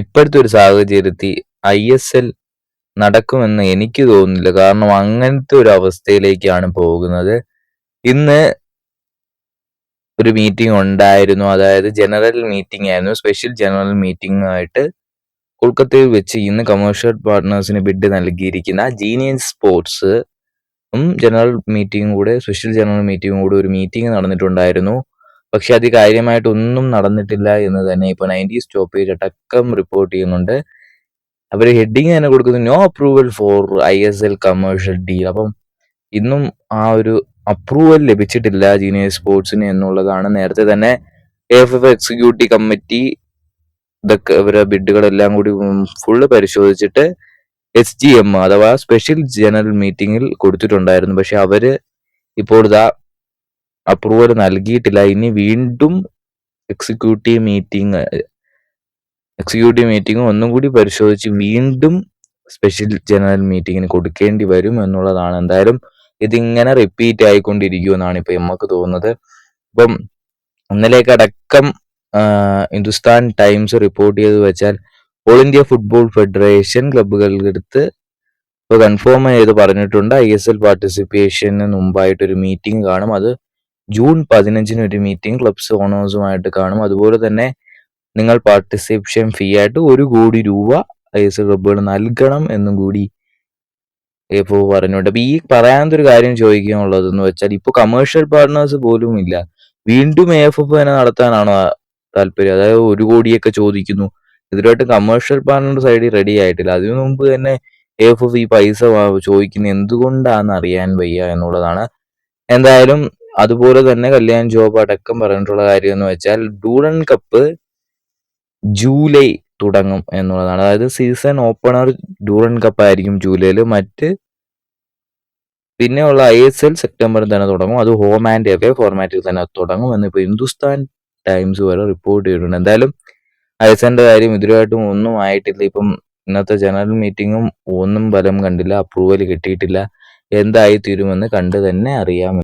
ഇപ്പോഴത്തെ ഒരു സാഹചര്യത്തിൽ ISL നടക്കുമെന്ന് എനിക്ക് തോന്നുന്നില്ല. കാരണം അങ്ങനത്തെ ഒരു അവസ്ഥയിലേക്കാണ് പോകുന്നത്. ഇന്ന് ഒരു മീറ്റിംഗ് ഉണ്ടായിരുന്നു. അതായത് ജനറൽ മീറ്റിംഗ് ആയിരുന്നു. സ്പെഷ്യൽ ജനറൽ മീറ്റിംഗ് ആയിട്ട് കൊൽക്കത്തയിൽ വെച്ച് ഇന്ന് കമേഴ്ഷ്യൽ പാർട്ട്നേഴ്സിന് ബിഡ് നൽകിയിരിക്കുന്ന ജീനിയസ് സ്പോർട്സ് ജനറൽ മീറ്റിംഗും കൂടെ സ്പെഷ്യൽ ജനറൽ മീറ്റിംഗും കൂടെ ഒരു മീറ്റിംഗ് നടന്നിട്ടുണ്ടായിരുന്നു. പക്ഷെ അത് കാര്യമായിട്ടൊന്നും നടന്നിട്ടില്ല എന്ന് തന്നെ ഇപ്പോൾ 90s സ്റ്റോപ്പേജ് അടക്കം റിപ്പോർട്ട് ചെയ്യുന്നുണ്ട്. അവർ ഹെഡിങ് തന്നെ കൊടുക്കുന്നത് no approval for ISL commercial deal. അപ്പം ഇന്നും ആ ഒരു അപ്രൂവൽ ലഭിച്ചിട്ടില്ല ജീനിയസ് സ്പോർട്സിന് എന്നുള്ളതാണ്. നേരത്തെ തന്നെ AFF എക്സിക്യൂട്ടീവ് കമ്മിറ്റി ഇതൊക്കെ ഇവരെ ബിഡുകളെല്ലാം കൂടി ഫുള്ള് പരിശോധിച്ചിട്ട് SGM അഥവാ സ്പെഷ്യൽ ജനറൽ മീറ്റിംഗിൽ കൊടുത്തിട്ടുണ്ടായിരുന്നു. പക്ഷെ അവര് ഇപ്പോൾ ഇതാ അപ്രൂവൽ നൽകിയിട്ടില്ല. ഇനി വീണ്ടും എക്സിക്യൂട്ടീവ് മീറ്റിംഗ് ഒന്നും കൂടി പരിശോധിച്ച് വീണ്ടും സ്പെഷ്യൽ ജനറൽ മീറ്റിംഗിന് കൊടുക്കേണ്ടി വരും എന്നുള്ളതാണ്. എന്തായാലും ഇതിങ്ങനെ റിപ്പീറ്റ് ആയിക്കൊണ്ടിരിക്കുമെന്നാണ് ഇപ്പൊ നമുക്ക് തോന്നുന്നത്. ഇപ്പം ഇന്നലേക്ക് അടക്കം ഹിന്ദുസ്ഥാൻ ടൈംസ് റിപ്പോർട്ട് ചെയ്ത് വെച്ചാൽ ഓൾ ഇന്ത്യ ഫുട്ബോൾ ഫെഡറേഷൻ ക്ലബ്ബുകളുടെ അടുത്ത് ഇപ്പോൾ കൺഫേം ചെയ്ത് പറഞ്ഞിട്ടുണ്ട് ISL പാർട്ടിസിപ്പേഷന് മുമ്പായിട്ടൊരു മീറ്റിംഗ് കാണും. അത് ജൂൺ 15 ഒരു മീറ്റിംഗ് ക്ലബ്സ് ഓണേഴ്സുമായിട്ട് കാണും. അതുപോലെ തന്നെ നിങ്ങൾ പാർട്ടിസിപ്പേഷൻ ഫീ ആയിട്ട് 1 കോടി രൂപ ISL ക്ലബ്ബുകൾ നൽകണം എന്നും കൂടി ഇപ്പോൾ പറഞ്ഞുകൊണ്ട്. അപ്പൊ ഈ പറയാനൊരു കാര്യം ചോദിക്കാനുള്ളതെന്ന് വെച്ചാൽ ഇപ്പോൾ കമേഴ്ഷ്യൽ പാർട്ട്നേഴ്സ് പോലും ഇല്ല. വീണ്ടും AFF തന്നെ നടത്താനാണോ താല്പര്യം? അതായത് 1 കോടിയൊക്കെ ചോദിക്കുന്നു. ഇതിലായിട്ട് കമേഴ്ഷ്യൽ പാർട്ട്ണർ സൈഡിൽ റെഡി ആയിട്ടില്ല. അതിനു മുമ്പ് തന്നെ AFF ഈ പൈസ ചോദിക്കുന്നത് എന്തുകൊണ്ടാണെന്ന് അറിയാൻ വയ്യ എന്നുള്ളതാണ്. എന്തായാലും അതുപോലെ തന്നെ കല്യാൺ ജോബ് അടക്കം പറഞ്ഞിട്ടുള്ള കാര്യം എന്ന് വെച്ചാൽ ഡൂറൻ കപ്പ് ജൂലൈ തുടങ്ങും എന്നുള്ളതാണ്. അതായത് സീസൺ ഓപ്പണർ ഡൂറൻ കപ്പ് ആയിരിക്കും ജൂലൈയിൽ. പിന്നെയുള്ള ISL സെപ്റ്റംബറിൽ തന്നെ തുടങ്ങും. അത് ഹോം ആൻഡ് എവേ ഫോർമാറ്റിൽ തന്നെ തുടങ്ങും എന്നിപ്പോൾ ഹിന്ദുസ്ഥാൻ ടൈംസ് വരെ റിപ്പോർട്ട് ചെയ്തിട്ടുണ്ട്. എന്തായാലും ISLന്റെ കാര്യം ഇതുവരെയായിട്ടും ഒന്നും ആയിട്ടില്ല. ഇപ്പം ഇന്നത്തെ ജനറൽ മീറ്റിംഗും ഒന്നും ഫലം കണ്ടില്ല, അപ്രൂവൽ കിട്ടിയിട്ടില്ല. എന്തായി തീരുമെന്ന് കണ്ട് തന്നെ അറിയാം.